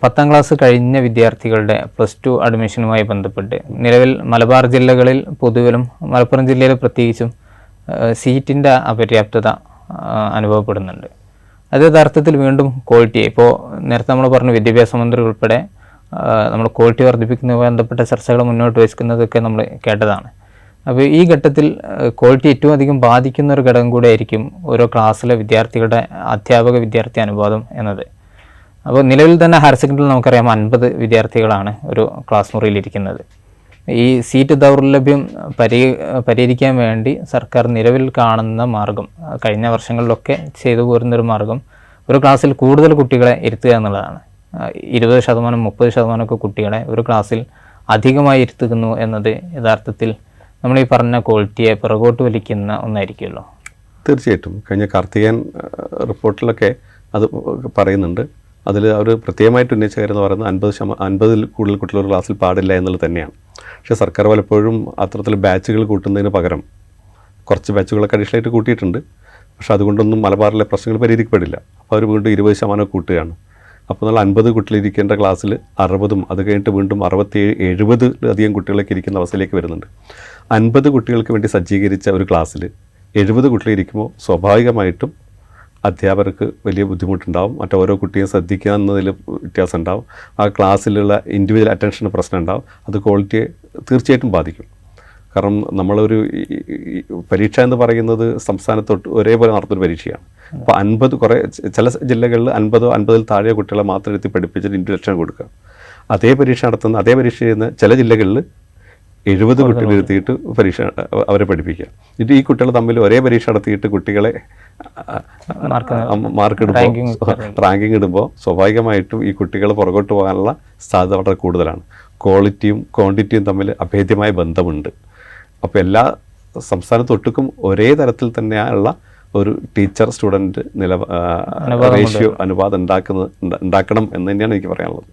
10ാം class കഴിഞ്ഞ വിദ്യാർത്ഥികളുടെ +2 അഡ്മിഷനുമായി ബന്ധപ്പെട്ട് നിലവിൽ മലബാർ ജില്ലകളിൽ പൊതുവിലും മലപ്പുറം ജില്ലയിൽ പ്രത്യേകിച്ചും സീറ്റിൻ്റെ അപര്യാപ്തത അനുഭവപ്പെടുന്നുണ്ട്. അത് യഥാർത്ഥത്തിൽ വീണ്ടും ക്വാളിറ്റി, ഇപ്പോൾ നേരത്തെ നമ്മൾ പറഞ്ഞു വിദ്യാഭ്യാസ മന്ത്രി ഉൾപ്പെടെ നമ്മൾ ക്വാളിറ്റി വർദ്ധിപ്പിക്കുന്നതുമായി ബന്ധപ്പെട്ട ചർച്ചകൾ മുന്നോട്ട് വയ്ക്കുന്നതൊക്കെ നമ്മൾ കേട്ടതാണ്. അപ്പോൾ ഈ ഘട്ടത്തിൽ ക്വാളിറ്റി ഏറ്റവും അധികം ബാധിക്കുന്ന ഒരു ഘടകം കൂടെ ആയിരിക്കും ഓരോ ക്ലാസ്സിലെ വിദ്യാർത്ഥികളുടെ അധ്യാപക വിദ്യാർത്ഥി അനുപാതം എന്നത്. അപ്പോൾ നിലവിൽ തന്നെ ഹയർ സെക്കൻഡറിയിൽ നമുക്കറിയാം 50 വിദ്യാർത്ഥികളാണ് ഒരു ക്ലാസ് മുറിയിലിരിക്കുന്നത്. ഈ സീറ്റ് ദൗർലഭ്യം പരിഹരിക്കാൻ വേണ്ടി സർക്കാർ നിലവിൽ കാണുന്ന മാർഗം, കഴിഞ്ഞ വർഷങ്ങളിലൊക്കെ ചെയ്തു പോരുന്നൊരു മാർഗം ഒരു ക്ലാസ്സിൽ കൂടുതൽ കുട്ടികളെ ഇരുത്തുക എന്നുള്ളതാണ്. 20%, 30% കുട്ടികളെ ഒരു ക്ലാസ്സിൽ അധികമായി ഇരുത്തുന്നു എന്നത് യഥാർത്ഥത്തിൽ നമ്മൾ ഈ പറഞ്ഞ ക്വാളിറ്റിയെ പിറകോട്ട് വലിക്കുന്ന ഒന്നായിരിക്കുമല്ലോ. തീർച്ചയായിട്ടും കഴിഞ്ഞ കാർത്തികേയൻ റിപ്പോർട്ടിലൊക്കെ അത് പറയുന്നുണ്ട്. അതിൽ അവർ പ്രത്യേകമായിട്ട് ഉന്നയിച്ച കാര്യം എന്ന് പറയുന്നത് 50-ൽ കൂടുതൽ കുട്ടികൾ ഒരു ക്ലാസ്സിൽ പാടില്ല എന്നുള്ളത് തന്നെയാണ്. പക്ഷേ സർക്കാർ പലപ്പോഴും അത്തരത്തിൽ ബാച്ചുകൾ കൂട്ടുന്നതിന് പകരം കുറച്ച് ബാച്ചുകളൊക്കെ അഡീഷണലായിട്ട് കൂട്ടിയിട്ടുണ്ട്. പക്ഷേ അതുകൊണ്ടൊന്നും മലബാറിലെ പ്രശ്നങ്ങൾ പരിഹരിക്കപ്പെടില്ല. അപ്പോൾ അവർ വീണ്ടും 20% കൂട്ടുകയാണ്. അപ്പോൾ നമ്മൾ 50 കുട്ടികളിരിക്കേണ്ട ക്ലാസ്സിൽ 60-ഉം അത് കഴിഞ്ഞിട്ട് വീണ്ടും 67-70 കുട്ടികളൊക്കെ ഇരിക്കുന്ന അവസ്ഥയിലേക്ക് വരുന്നുണ്ട്. 50 കുട്ടികൾക്ക് വേണ്ടി സജ്ജീകരിച്ച ഒരു ക്ലാസ്സിൽ 70 കുട്ടികളിരിക്കുമ്പോൾ സ്വാഭാവികമായിട്ടും അധ്യാപകർക്ക് വലിയ ബുദ്ധിമുട്ടുണ്ടാവും. മറ്റോരോ കുട്ടിയെ ശ്രദ്ധിക്കുക എന്നതിൽ വ്യത്യാസം ഉണ്ടാവും. ആ ക്ലാസ്സിലുള്ള ഇൻഡിവിജ്വൽ അറ്റൻഷന് പ്രശ്നം ഉണ്ടാവും. അത് ക്വാളിറ്റിയെ തീർച്ചയായിട്ടും ബാധിക്കും. കാരണം നമ്മളൊരു പരീക്ഷ എന്ന് പറയുന്നത് സംസ്ഥാനത്തൊട്ട് ഒരേപോലെ നടത്തുന്നൊരു പരീക്ഷയാണ്. അപ്പോൾ 50 കുറേ ചില ജില്ലകളിൽ 50-50-ൽ താഴെ കുട്ടികളെ മാത്രം എത്തി പഠിപ്പിച്ചിട്ട് ഇൻട്രൊഡക്ഷൻ കൊടുക്കുക. അതേ പരീക്ഷ ചെയ്യുന്ന ചില ജില്ലകളിൽ 70 കുട്ടികൾ ഇരുത്തിയിട്ട് പരീക്ഷ അവരെ പഠിപ്പിക്കുക. എന്നിട്ട് ഈ കുട്ടികൾ തമ്മിൽ ഒരേ പരീക്ഷ നടത്തിയിട്ട് കുട്ടികളെ റാങ്കിങ് ഇടുമ്പോൾ സ്വാഭാവികമായിട്ടും ഈ കുട്ടികൾ പുറകോട്ട് പോകാനുള്ള സാധ്യത വളരെ കൂടുതലാണ്. ക്വാളിറ്റിയും ക്വാണ്ടിറ്റിയും തമ്മിൽ അഭേദ്യമായ ബന്ധമുണ്ട്. അപ്പോൾ എല്ലാ സംസ്ഥാനത്തൊട്ടുക്കും ഒരേ തരത്തിൽ തന്നെയുള്ള ഒരു ടീച്ചർ സ്റ്റുഡൻറ്റ് റേഷ്യോ അനുപാതം ഉണ്ടാക്കണം എന്ന് തന്നെയാണ് എനിക്ക് പറയാനുള്ളത്.